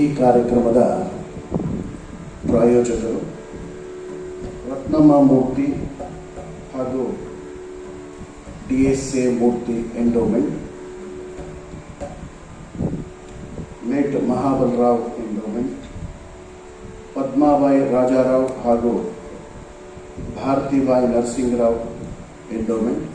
ಈ ಕಾರ್ಯಕ್ರಮದ ಪ್ರಾಯೋಜಕರು ರತ್ನಮ್ಮ ಮೂರ್ತಿ ಹಾಗೂ DSA ಮೂರ್ತಿ endowment, net Mahabala Rao endowment, ಪದ್ಮಾಬಾಯಿ Raja Rao ಹಾಗೂ ಭಾರತಿಬಾಯಿ ನರಸಿಂಗರಾವ್ ಎಂಡೋಮೆಂಟ್,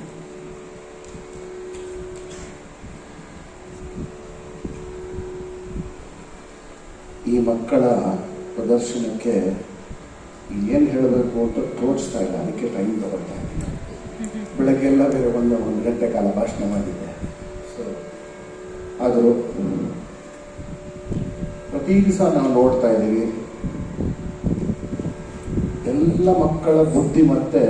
ಈ ಮಕ್ಕಳ ಪ್ರದರ್ಶನಕ್ಕೆ ಏನು ಹೇಳಬೇಕು ಅಂತ ತೋರಿಸ್ತಾ ಇಲ್ಲ, ಅದಕ್ಕೆ ಟೈಮ್ ತಗೊಳ್ತಾ ಇದ್ದೀನಿ. ಬೆಳಗ್ಗೆಲ್ಲ ಬೇರೆ ಒಂದು ಗಂಟೆ ಕಾಲ ಭಾಷಣ ಮಾಡಿದ್ದೆ. ಸೊ ಆದರೂ ಪ್ರತಿ ದಿವಸ ನಾವು ನೋಡ್ತಾ ಇದ್ದೀವಿ, ಎಲ್ಲ ಮಕ್ಕಳ ಬುದ್ಧಿಮತ್ತೆ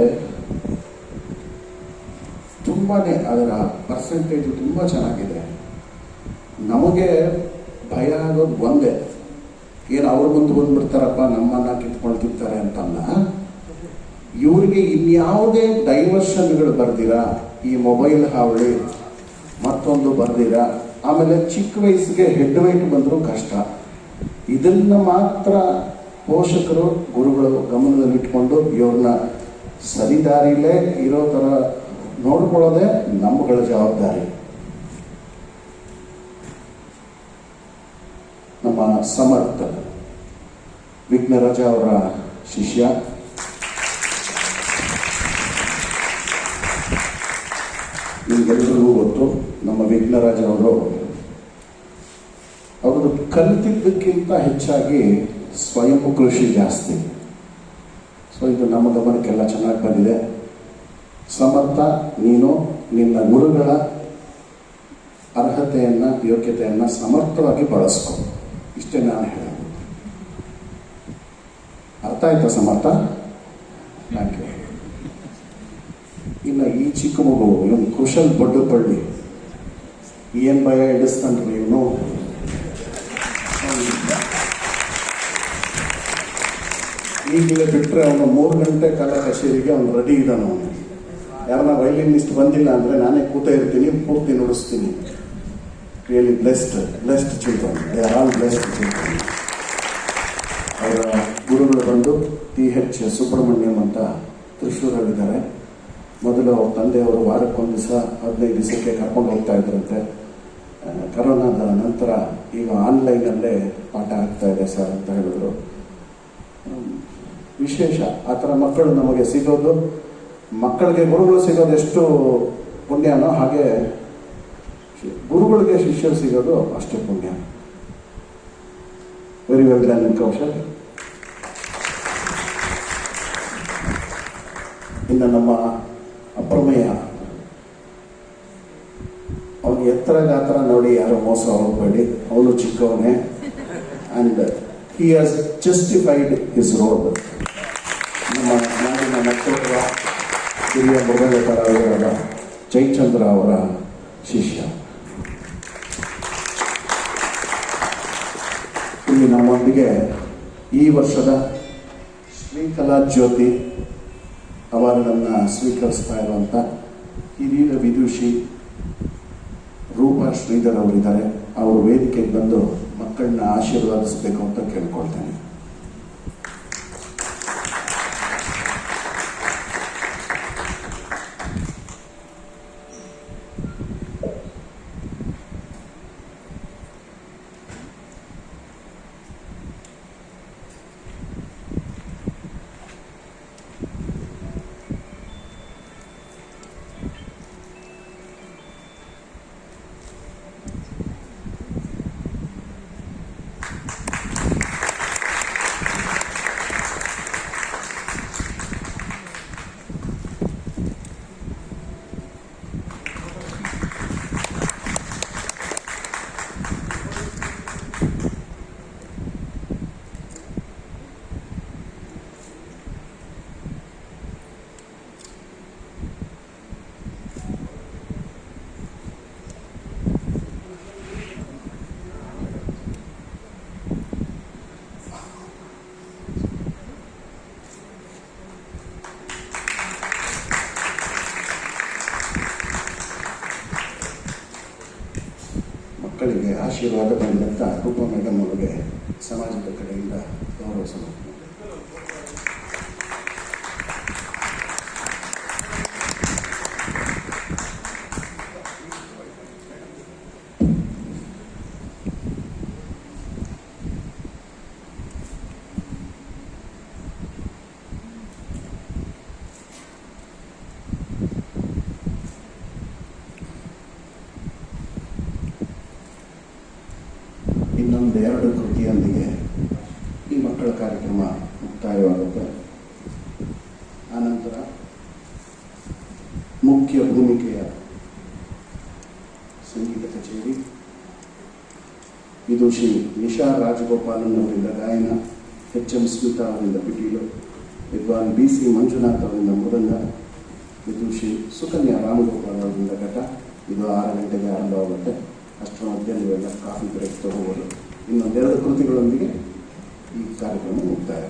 ತುಂಬಾ ಅದರ ಪರ್ಸೆಂಟೇಜು ತುಂಬ ಚೆನ್ನಾಗಿದೆ. ನಮಗೆ ಭಯ ಆಗೋದು ಒಂದೇ, ಏನು ಅವ್ರ ಮುಂದೆ ಬಂದ್ಬಿಡ್ತಾರಪ್ಪ ನಮ್ಮನ್ನ ಕಿತ್ಕೊಳ್ತಿರ್ತಾರೆ ಅಂತಲ್ಲ, ಇವರಿಗೆ ಇನ್ಯಾವುದೇ ಡೈವರ್ಷನ್ಗಳು ಬರ್ದಿರಾ, ಈ ಮೊಬೈಲ್ ಹಾವಳಿ ಮತ್ತೊಂದು ಬರ್ದಿರಾ, ಆಮೇಲೆ ಚಿಕ್ಕ ವಯಸ್ಸಿಗೆ ಹೆಡ್ ವೈಟ್ ಬಂದರೂ ಕಷ್ಟ. ಇದನ್ನು ಮಾತ್ರ ಪೋಷಕರು ಗುರುಗಳು ಗಮನದಲ್ಲಿಟ್ಕೊಂಡು ಇವ್ರನ್ನ ಸರಿದಾರಿಲೇ ಇರೋ ಥರ ನೋಡ್ಕೊಳ್ಳೋದೇ ನಮ್ಮಗಳ ಜವಾಬ್ದಾರಿ. ನಮ್ಮ ಸಮರ್ಥ ವಿಘ್ನರಾಜ ಅವರ ಶಿಷ್ಯ, ನಿಮಗೆಲ್ಲರಿಗೂ ಗೊತ್ತು, ನಮ್ಮ ವಿಘ್ನರಾಜ ಅವರು ಕಲಿತಿದ್ದಕ್ಕಿಂತ ಹೆಚ್ಚಾಗಿ ಸ್ವಯಂ ಕೃಷಿ ಜಾಸ್ತಿ. ಸೊ ಇದು ನಮ್ಮ ಗಮನಕ್ಕೆಲ್ಲ ಚೆನ್ನಾಗಿ ಬಂದಿದೆ. ಸಮರ್ಥ, ನೀನು ನಿನ್ನ ಗುರುಗಳ ಅರ್ಹತೆಯನ್ನು ಯೋಗ್ಯತೆಯನ್ನು ಸಮರ್ಥವಾಗಿ ಬಳಸ್ಕೊ, ಇಷ್ಟೇ ನಾನು ಹೇಳೋದು. ಅರ್ಥ ಆಯ್ತಾ ಸಮರ್ಥ? Thank you. ಇನ್ನು ಈ ಚಿಕ್ಕ ಮಗು ಇವನು ಕುಶಲ್ ಬಡ್ಡುಪಳ್ಳಿ, ಏನು ಭಯ ಹಿಡಿಸ್ತಾನ್ರಿ ಇವನು. ಈಗಲೇ ಬಿಟ್ಟರೆ ಅವನು 3 ಗಂಟೆ ಕಾಲ ಕಚೇರಿಗೆ ಅವನು ರೆಡಿ ಇದ್ದಾನೆ. ಅವನು ಯಾರನ್ನ ವೈಲಿನಿಸ್ಟ್ ಬಂದಿಲ್ಲ ಅಂದರೆ ನಾನೇ ಕೂತ ಇರ್ತೀನಿ, ಪೂರ್ತಿ ನುಡಿಸ್ತೀನಿ. Really blessed children, they are all blessed children. ಅವರ ಗುರುಗಳು ಬಂದು TH ಸುಬ್ರಹ್ಮಣ್ಯಂ ಅಂತ ತ್ರಿಶೂರಲ್ಲಿದ್ದಾರೆ. ಮೊದಲು ಅವ್ರ ತಂದೆಯವರು ವಾರಕ್ಕೊಂದು ದಿವಸ 15 ದಿವಸಕ್ಕೆ ಕರ್ಕೊಂಡು ಹೋಗ್ತಾ ಇದ್ರಂತೆ. ಕರೋನಾದ ನಂತರ ಈಗ ಆನ್ಲೈನಲ್ಲೇ ಪಾಠ ಆಗ್ತಾ ಇದೆ ಸರ್ ಅಂತ ಹೇಳಿದ್ರು. ವಿಶೇಷ ಆ ಥರ ಮಕ್ಕಳು ನಮಗೆ ಸಿಗೋದು, ಮಕ್ಕಳಿಗೆ ಗುರುಗಳು ಸಿಗೋದು ಎಷ್ಟು ಪುಣ್ಯನೋ ಹಾಗೆ ಗುರುಗಳಿಗೆ ಶಿಷ್ಯರು ಸಿಗೋದು ಅಷ್ಟೇ ಪುಣ್ಯ. Very well done Kaushal. ಇನ್ನು ನಮ್ಮ ಅಪ್ರಮೇಯ, ಅವನು ಎತ್ತರ ಗಾತ್ರ ನೋಡಿ ಯಾರೋ ಮೋಸ ಹೋಗಬೇಡಿ, ಅವನು ಚಿಕ್ಕವನೇ. And he has justified his role. ನಮ್ಮ ನಾಡಿನ ಮಕ್ಕಳ ಹಿರಿಯ ಮೊಬೈಲಕರಾದ ಜಯಚಂದ್ರ ಅವರ ಶಿಷ್ಯ. ಇಲ್ಲಿ ನಮ್ಮೊಂದಿಗೆ ಈ ವರ್ಷದ ಶ್ರೀಕಲಾ ಜ್ಯೋತಿ ಅವಾರ್ಡನ್ನು ಸ್ವೀಕರಿಸ್ತಾ ಇರುವಂಥ ಹಿರಿಯ ವಿದುಷಿ ರೂಪಾ ಶ್ರೀಧರ್ ಅವರಿದ್ದಾರೆ. ಅವರು ವೇದಿಕೆಗೆ ಬಂದು ಮಕ್ಕಳನ್ನ ಆಶೀರ್ವಾದಿಸಬೇಕು ಅಂತ ಕೇಳ್ಕೊಳ್ತೇನೆ. ಮಕ್ಕಳಿಗೆ ಆಶೀರ್ವಾದ ಬಂದಂಥ ರೂಪ ಮೇಡಮ್ ಅವರಿಗೆ ಸಮಾಜದ ಕಡೆಯಿಂದ ಗೌರವ ಸಮರ್ಪಣೆ. ಇನ್ನೊಂದು 2 ಕೃತಿಯೊಂದಿಗೆ ಈ ಮಕ್ಕಳ ಕಾರ್ಯಕ್ರಮ ಮುಕ್ತಾಯವಾಗುತ್ತೆ. ಆನಂತರ ಮುಖ್ಯ ಭೂಮಿಕೆಯ ಸಂಗೀತ ಕಚೇರಿ, ಇದು ಶ್ರೀ ನಿಶಾ ರಾಜಗೋಪಾಲನ್ ಅವರಿಂದ ಗಾಯನ, ಎಚ್.ಎಂ. ಸ್ಮಿತಾ ಅವರಿಂದ ಪಿಟೀಲು, ವಿದ್ವಾನ್ BC ಮಂಜುನಾಥ್ ಅವರಿಂದ ಮೃದಂಗ, ಇದು ಶ್ರೀ ಸುಕನ್ಯಾ ರಾಮಗೋಪಾಲ್ ಅವರಿಂದ ಘಟ. ಇದು 6 ಗಂಟೆಗೆ ಆರಂಭವಾಗುತ್ತೆ. ಅಷ್ಟರ ಮಧ್ಯೆ ನೀವೆಲ್ಲ ಕಾಫಿ ಬ್ರೇಕ್ ತಗೋಬೋದು. ಇನ್ನೊಂದು 2 ಕೃತಿಗಳೊಂದಿಗೆ ಈ ಕಾರ್ಯಕ್ರಮ ಮುಕ್ತಾಯ.